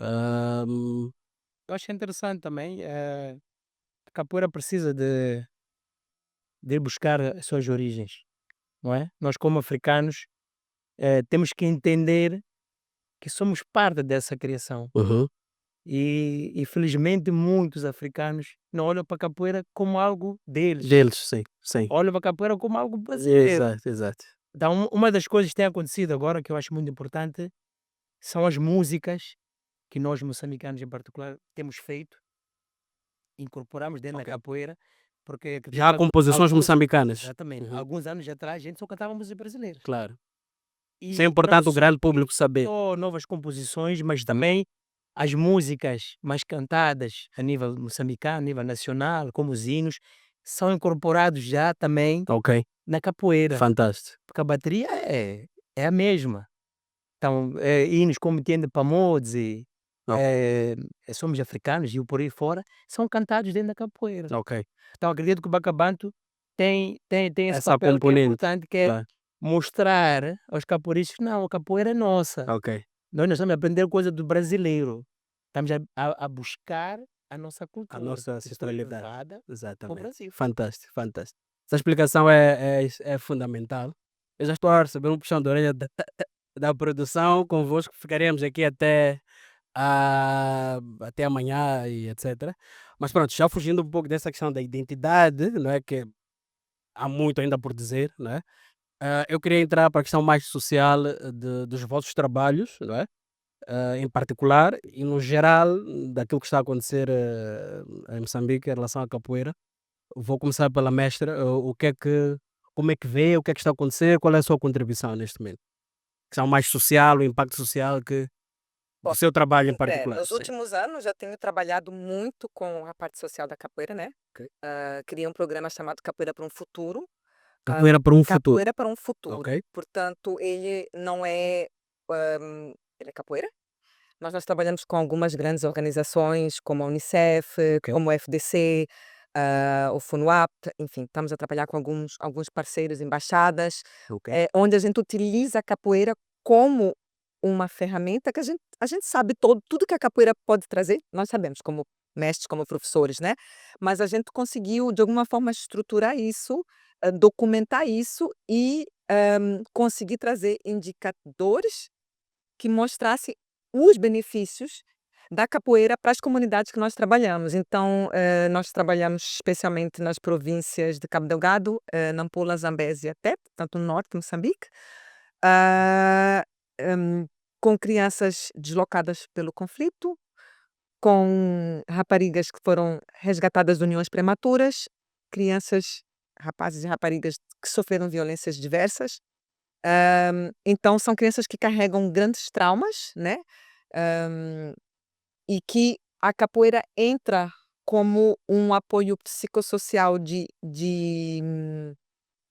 S4: Eu acho interessante também. A capoeira precisa de ir buscar as suas origens, não é? Nós, como africanos, temos que entender que somos parte dessa criação.
S1: Uhum.
S4: E felizmente muitos africanos não olham para a capoeira como algo deles,
S1: Deles, sim, sim.
S4: olham para a capoeira como algo brasileiro.
S1: Exato, exato.
S4: Então, uma das coisas que tem acontecido agora, que eu acho muito importante, são as músicas que nós moçambicanos em particular temos feito, incorporamos dentro da
S1: Ok.
S4: capoeira, porque
S1: Já há
S4: acredito que
S1: composições moçambicanas.
S4: exatamente,
S1: Uhum.
S4: alguns anos atrás a gente só cantava música brasileira.
S1: Claro.
S4: E
S1: Isso é
S4: não
S1: importante o grande público saber.
S4: só novas composições, mas também as músicas mais cantadas a nível moçambicano, a nível nacional, como os hinos, são incorporados já também
S1: Ok,
S4: na capoeira,
S1: fantástico.
S4: porque a bateria é a mesma. Então, hinos como Tiende Pamodzi,
S1: Ok.
S4: Somos Africanos e o por aí fora, são cantados dentro da capoeira.
S1: Ok.
S4: Então, acredito que o Bacabanto tem esse
S1: Essa
S4: papel que é
S1: componente.
S4: importante, que é
S1: Claro.
S4: mostrar aos capoeiristas que não, a capoeira é nossa.
S1: Ok.
S4: Nós não estamos a aprender coisa do brasileiro. Estamos a buscar a nossa cultura.
S1: A nossa
S4: que foi
S1: ancestralidade.
S4: levada para o
S1: Exatamente.
S4: Brasil.
S1: Fantástico, fantástico. Essa explicação é fundamental. Eu já estou a receber um puxão de orelha da produção. Convosco ficaremos aqui até amanhã e etc. Mas pronto, já fugindo um pouco dessa questão da identidade, não é? Que há muito ainda por dizer, não é? Eu queria entrar para a questão mais social dos vossos trabalhos, não é? Em particular e no geral daquilo que está a acontecer em Moçambique em relação à capoeira. Vou começar pela mestra. Como é que vê, o que é que está a acontecer, qual é a sua contribuição neste momento? Questão mais social, o impacto social do
S2: Bom,
S1: seu trabalho em particular.
S2: nos
S1: Sim.
S2: últimos anos eu tenho trabalhado muito com a parte social da capoeira, né?
S1: Ok.
S2: Criei um programa chamado Capoeira para um Futuro.
S1: Capoeira para um futuro.
S2: Capoeira para um Futuro.
S1: Ok.
S2: Portanto, ele não é. Ele é capoeira. Nós trabalhamos com algumas grandes organizações, como a Unicef,
S1: Ok.
S2: como o FDC, o FUNUAP, enfim, estamos a trabalhar com alguns parceiros, embaixadas,
S1: Ok.
S2: onde a gente utiliza a capoeira como uma ferramenta que a gente sabe tudo que a capoeira pode trazer, nós sabemos como mestres, como professores, né? Mas a gente conseguiu, de alguma forma, estruturar isso, documentar isso e conseguir trazer indicadores que mostrasse os benefícios da capoeira para as comunidades que nós trabalhamos. Então, nós trabalhamos especialmente nas províncias de Cabo Delgado, Nampula, Zambésia e Tete, tanto no norte de Moçambique, ah, com crianças deslocadas pelo conflito, com raparigas que foram resgatadas de uniões prematuras, crianças, rapazes e raparigas que sofreram violências diversas. Então são crianças que carregam grandes traumas, né? Hum, e que a capoeira entra como um apoio psicossocial de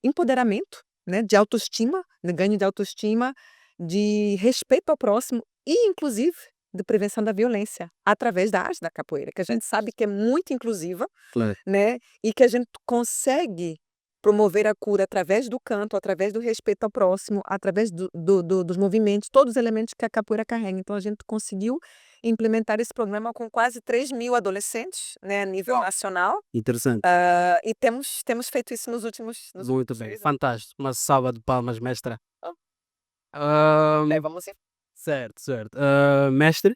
S2: empoderamento, né? De autoestima, de ganho de autoestima, de respeito ao próximo e, inclusive, de prevenção da violência, através da arte da capoeira, que a gente sabe que é muito inclusiva,
S1: Claro.
S2: né? E que a gente consegue promover a cura através do canto, através do respeito ao próximo, através dos movimentos, todos os elementos que a capoeira carrega. Então, a gente conseguiu implementar esse programa com quase 3.000 adolescentes, né, a nível nacional.
S1: Interessante.
S2: E temos feito isso nos últimos
S1: Muito bem.
S2: 6 anos.
S1: Fantástico. Uma salva de palmas, mestra.
S2: Oh.
S1: Vamos sim. Certo, certo. Mestre?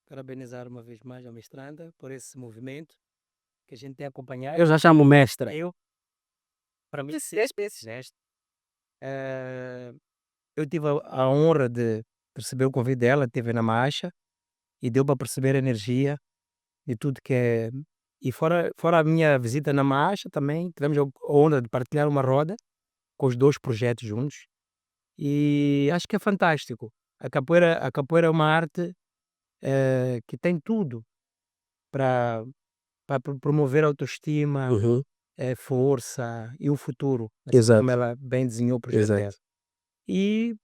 S4: Parabenizar uma vez mais a mestranda por esse movimento que a gente tem acompanhado.
S1: Eu já chamo mestra.
S4: Para mim,
S2: 10 vezes.
S4: gesto. Eu tive a honra de receber o convite dela, esteve na marcha e deu para perceber a energia e tudo que é. E fora a minha visita na marcha, também tivemos a honra de partilhar uma roda com os dois projetos juntos e acho que é fantástico. A capoeira é uma arte que tem tudo para promover a autoestima,
S1: Uhum.
S4: força e o futuro, assim
S1: Exato.
S4: como ela bem desenhou o projeto
S1: Exato.
S4: dela. E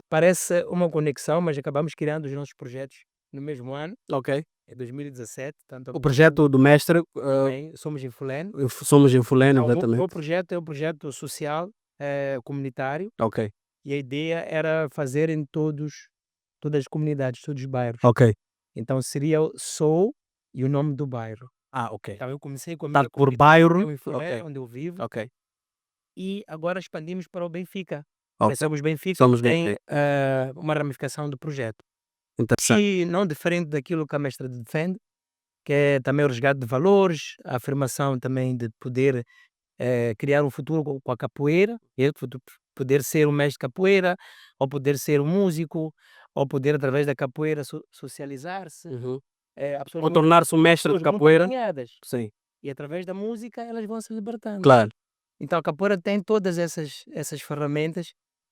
S4: parece uma conexão, mas acabamos criando os nossos projetos no mesmo ano.
S1: Ok.
S4: É 2017, tanto
S1: O projeto do mestre,
S4: também somos em Fulene.
S1: somos em Fulano,
S4: O meu
S1: exatamente.
S4: projeto é um projeto social, comunitário,
S1: Ok,
S4: e a ideia era fazer em todas as comunidades, todos os bairros.
S1: ok.
S4: Então seria o Sou e o nome do bairro.
S1: Ok.
S4: Então eu comecei com a
S1: Tá
S4: minha
S1: por
S4: comunidade,
S1: bairro,
S4: eu em Fulene,
S1: ok.
S4: onde eu vivo,
S1: Ok.
S4: e agora expandimos para o Benfica.
S1: Ok.
S4: Somos Benfica,
S1: Somos
S4: que tem
S1: Benfica.
S4: uma ramificação do projeto.
S1: Interessante.
S4: E não diferente daquilo que a mestra defende, que é também o resgate de valores, a afirmação também de poder criar um futuro com a capoeira, poder ser um mestre de capoeira, ou poder ser um músico, ou poder através da capoeira socializar-se.
S1: Uhum.
S4: Há pessoas
S1: Ou
S4: muito,
S1: tornar-se um mestre de
S4: pessoas muito
S1: capoeira.
S4: alinhadas,
S1: Sim,
S4: e através da música elas vão se libertando.
S1: claro.
S4: Então a capoeira tem todas essas ferramentas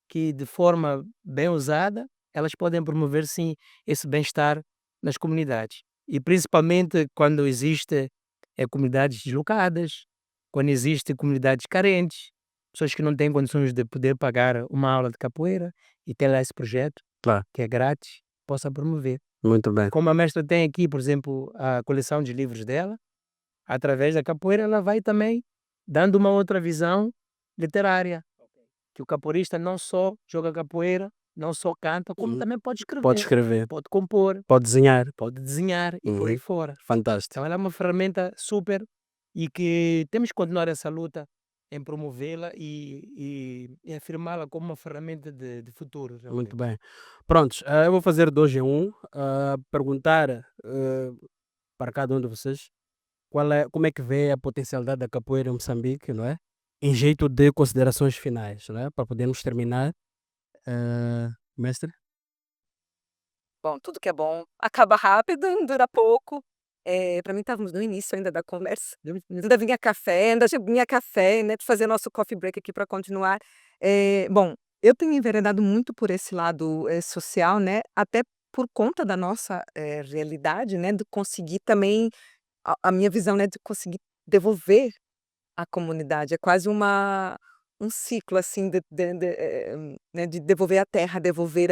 S4: que, de forma bem usada, elas podem promover sim esse bem-estar nas comunidades. E principalmente quando existe comunidades deslocadas, quando existem comunidades carentes, pessoas que não têm condições de poder pagar uma aula de capoeira e tem lá esse projeto,
S1: Claro.
S4: que é grátis, possa promover.
S1: Muito bem.
S4: Como a mestra tem aqui, por exemplo, a coleção de livros dela, através da capoeira ela vai também dando uma outra visão literária, que o capoeirista não só joga capoeira, não só canta, como também pode
S1: Pode
S4: escrever,
S1: escrever,
S4: pode compor,
S1: pode desenhar.
S4: pode desenhar e por aí fora.
S1: Fantástico.
S4: Então ela é uma ferramenta super e que temos que continuar essa luta em promovê-la e afirmá-la como uma ferramenta de futuro.
S1: Muito bem. Prontos, eu vou fazer 2 em 1. Perguntar para cada um de vocês como é que vê a potencialidade da capoeira em Moçambique, não é? Em jeito de considerações finais, não é? Para podermos terminar. Mestre?
S2: Bom, tudo que é bom acaba rápido, dura pouco. Para mim, estávamos no início ainda da conversa. Ainda vinha café, né, de fazer nosso coffee break aqui para continuar. Bom, eu tenho enveredado muito por esse lado social, né, até por conta da nossa realidade, né, de conseguir também, a minha visão, né, de conseguir devolver à comunidade. É quase um ciclo assim né, de devolver a terra, devolver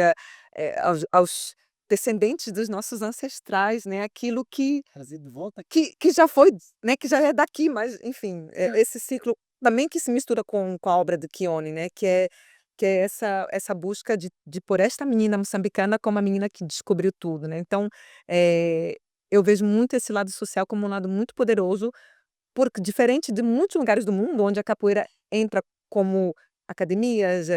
S2: aos descendentes dos nossos ancestrais, né, aquilo
S4: Trazer de volta.
S2: que já foi, né, que já é daqui, mas enfim, esse ciclo também que se mistura com a obra de Kione, né, que é essa busca de pôr esta menina moçambicana como a menina que descobriu tudo, né. Então, eu vejo muito esse lado social como um lado muito poderoso, porque diferente de muitos lugares do mundo onde a capoeira entra como academias,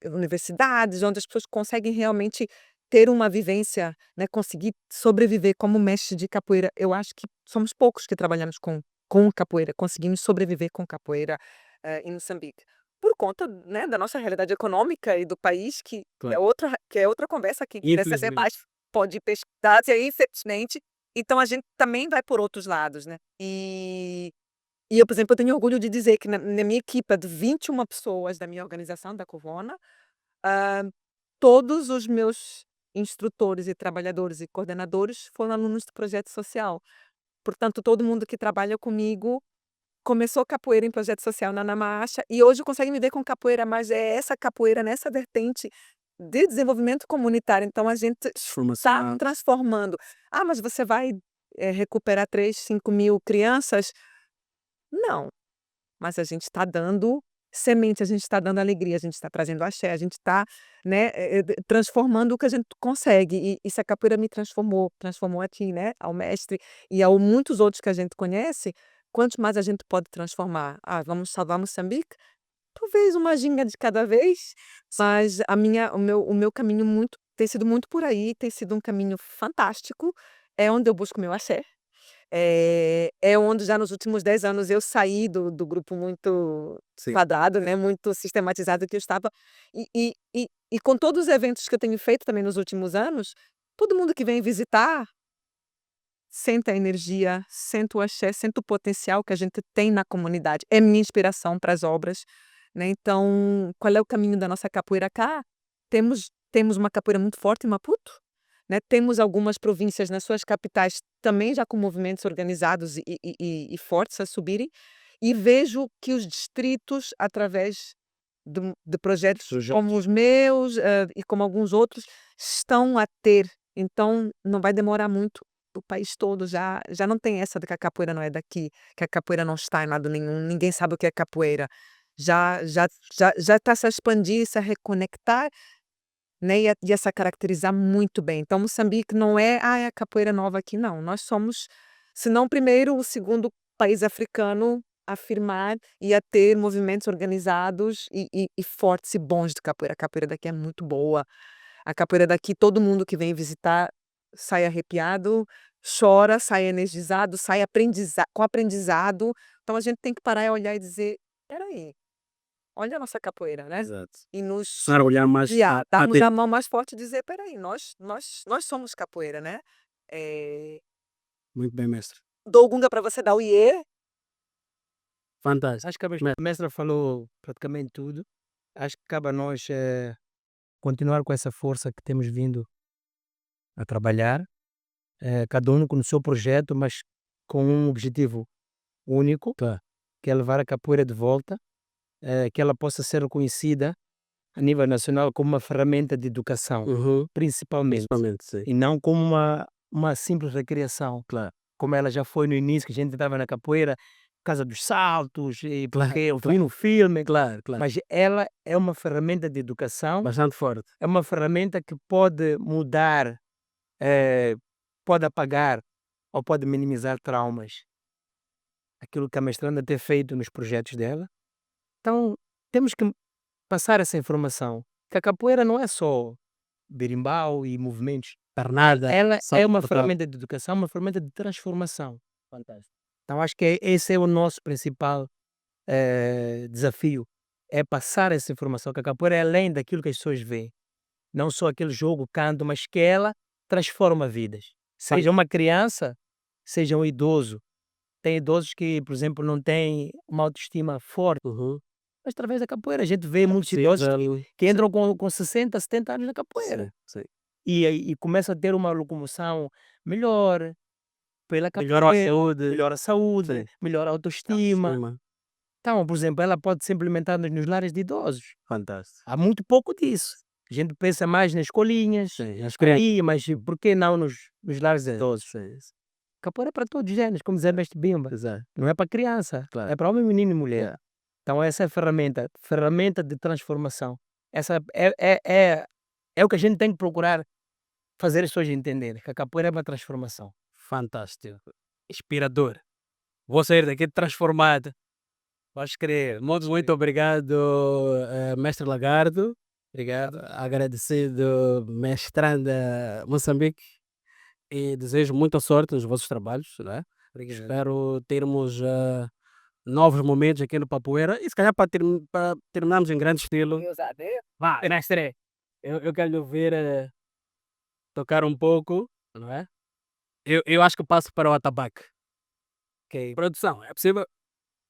S2: universidades, onde as pessoas conseguem realmente ter uma vivência, né, conseguir sobreviver como mestre de capoeira. Eu acho que somos poucos que trabalhamos com capoeira, conseguimos sobreviver com capoeira, em Moçambique. Por conta, né, da nossa realidade econômica e do país
S1: Claro.
S2: que é outra conversa que precisa ser
S1: Infelizmente.
S2: mais pode pesquisar, e aí infelizmente, então a gente também vai por outros lados, né. E eu, por exemplo, eu tenho orgulho de dizer que na minha equipa de 21 pessoas da minha organização, da Covona, hã, todos os meus instrutores e trabalhadores e coordenadores foram alunos do projeto social. Portanto, todo mundo que trabalha comigo começou capoeira em projeto social na Namacha e hoje consegue me ver com capoeira, mas é essa capoeira nessa vertente de desenvolvimento comunitário. Então a gente está
S1: Formação.
S2: transformando. "Ah, mas você vai, recuperar 3, 5 mil crianças?" Não. Mas a gente está dando semente, a gente está dando alegria, a gente está trazendo axé, a gente está, né, transformando o que a gente consegue. E se a capoeira me transformou aqui, né, ao mestre e a muitos outros que a gente conhece, quantos mais a gente pode transformar? Ah, vamos salvar Moçambique? Talvez uma ginga de cada vez, mas o meu caminho tem sido muito por aí, tem sido um caminho fantástico, é onde eu busco meu axé. É onde já nos últimos 10 anos eu saí do grupo muito
S1: Sim.
S2: quadrado, né, muito sistematizado que eu estava, e com todos os eventos que eu tenho feito também nos últimos anos, todo mundo que vem visitar, sente a energia, sente o axé, sente o potencial que a gente tem na comunidade, é minha inspiração para as obras, né, então qual é o caminho da nossa capoeira cá? Temos uma capoeira muito forte em Maputo, né, temos algumas províncias nas suas capitais também já com movimentos organizados e fortes a subirem, e vejo que os distritos, através de projetos
S1: Projetos.
S2: como os meus, e como alguns outros, estão a ter Então não vai demorar muito, o país todo já não tem essa de que a capoeira não é daqui, que a capoeira não está em lado nenhum, ninguém sabe o que é capoeira. Já está se a expandir, se a reconectar, né, e a se caracterizar muito bem. Então Moçambique não é: é a capoeira nova aqui", não. Nós somos, se não o primeiro, o segundo país africano a afirmar e a ter movimentos organizados e fortes e bons de capoeira. A capoeira daqui é muito boa. A capoeira daqui, todo mundo que vem visitar sai arrepiado, chora, sai energizado, sai com aprendizado. Então a gente tem que parar e olhar e dizer: "Espera aí, olha a nossa capoeira", né?
S1: Exato.
S2: E nos
S1: Começar a olhar mais
S2: darmos a mão mais forte e dizer: "Espera aí, nós somos capoeira", né?
S1: Muito bem, mestre.
S2: Dou o gunga para você dar o iê.
S1: Fantástico.
S4: Acho que a mestra falou praticamente tudo. Acho que cabe a nós continuar com essa força que temos vindo a trabalhar, cada um com o seu projeto, mas com um objetivo único,
S1: Claro.
S4: que é levar a capoeira de volta, que ela possa ser reconhecida a nível nacional como uma ferramenta de educação,
S1: Uhum.
S4: principalmente,
S1: Principalmente, sim.
S4: e não como uma simples recreação,
S1: Claro.
S4: como ela já foi no início, que a gente estava na capoeira por causa dos saltos, e
S1: Claro,
S4: porque eu
S1: claro.
S4: vi no filme,
S1: Claro, claro.
S4: mas ela é uma ferramenta de educação,
S1: Bastante forte.
S4: é uma ferramenta que pode mudar, pode apagar ou pode minimizar traumas. Aquilo que a mestranda tem feito nos projetos dela. Então, temos que passar essa informação, que a capoeira não é só berimbau e movimentos.
S1: Pernada.
S4: Ela é uma
S1: total.
S4: ferramenta de educação, uma ferramenta de transformação. Fantástico. Então, acho que esse é o nosso principal desafio, é passar essa informação, que a capoeira é além daquilo que as pessoas veem. Não só aquele jogo, canto, mas que ela transforma vidas. Seja uma criança, seja um idoso. Tem idosos que, por exemplo, não têm uma autoestima forte,
S1: Uhum.
S4: mas através da capoeira a gente vê muitos
S1: Sim,
S4: idosos
S1: já-
S4: que entram com 60, 70 anos na capoeira
S1: Sim, sim.
S4: e começam a ter uma locomoção melhor pela
S1: Melhora a
S4: capoeira,
S1: saúde.
S4: melhora a saúde,
S1: Sim.
S4: melhora a autoestima.
S1: Autoestima.
S4: Então, por exemplo, ela pode ser implementada nos lares de idosos.
S1: Fantástico.
S4: Há muito pouco disso. A gente pensa mais nas escolinhas,
S1: Sim, as crianças.
S4: aí, mas por que não nos lares de
S1: Sim,
S4: idosos?
S1: sim, sim.
S4: Capoeira é para todos os géneros, como dizia Mestre Bimba.
S1: Exato.
S4: Não é para criança,
S1: Claro.
S4: é para homem, menino e mulher.
S1: Yeah.
S4: Então essa é a ferramenta de transformação. Essa é o que a gente tem que procurar fazer as pessoas entenderem, que a capoeira é uma transformação.
S1: Fantástico. Inspirador. Vou sair daqui transformado. Vais crer. Muito obrigado, mestre Lagardo.
S4: Obrigado.
S1: Agradecido, mestranda Moçambique. E desejo muita sorte nos vossos trabalhos, né?
S4: Obrigado.
S1: Espero termos novos momentos aqui no Papoeira e se calhar para terminarmos em grande estilo. Vá, mestre, eu quero lhe ouvir tocar um pouco, não é? Eu acho que passo para o atabaque.
S4: Ok.
S1: Produção, é possível?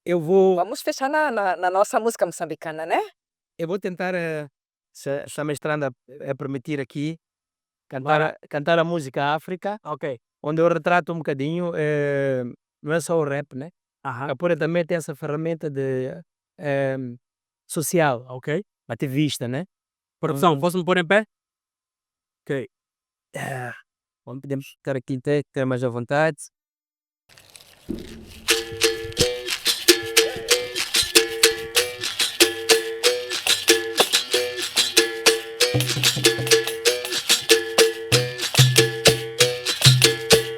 S4: Eu vou
S2: Vamos fechar na nossa música moçambicana, né?
S4: tentar, se a mestranda permitir aqui,
S1: Bora.
S4: cantar a música África,
S1: Ok.
S4: onde eu retrato um bocadinho, não é só o rap, né? A capoeira também tem essa ferramenta de social,
S1: Ok.
S4: ativista, né?
S1: Produção, posso-me pôr em pé? Ok.
S4: Podemos ficar aqui até ter mais à vontade.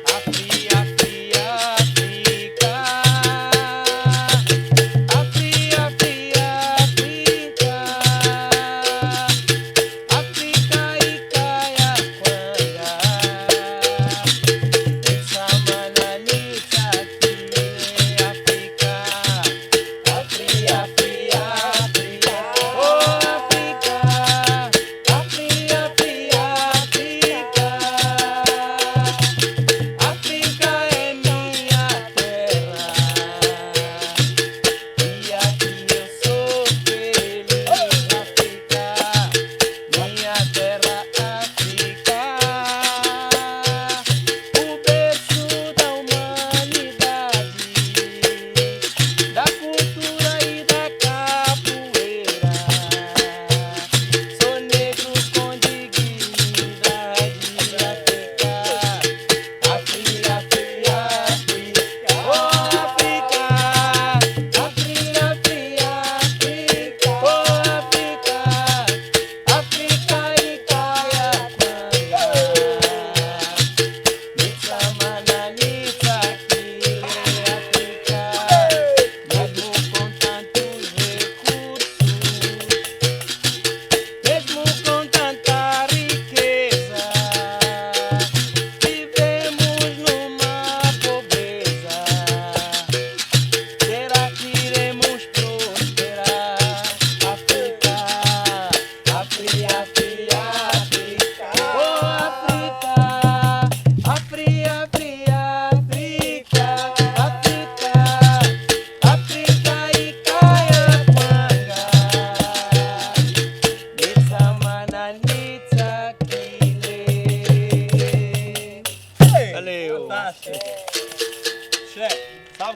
S4: Africa,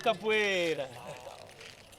S4: capoeira.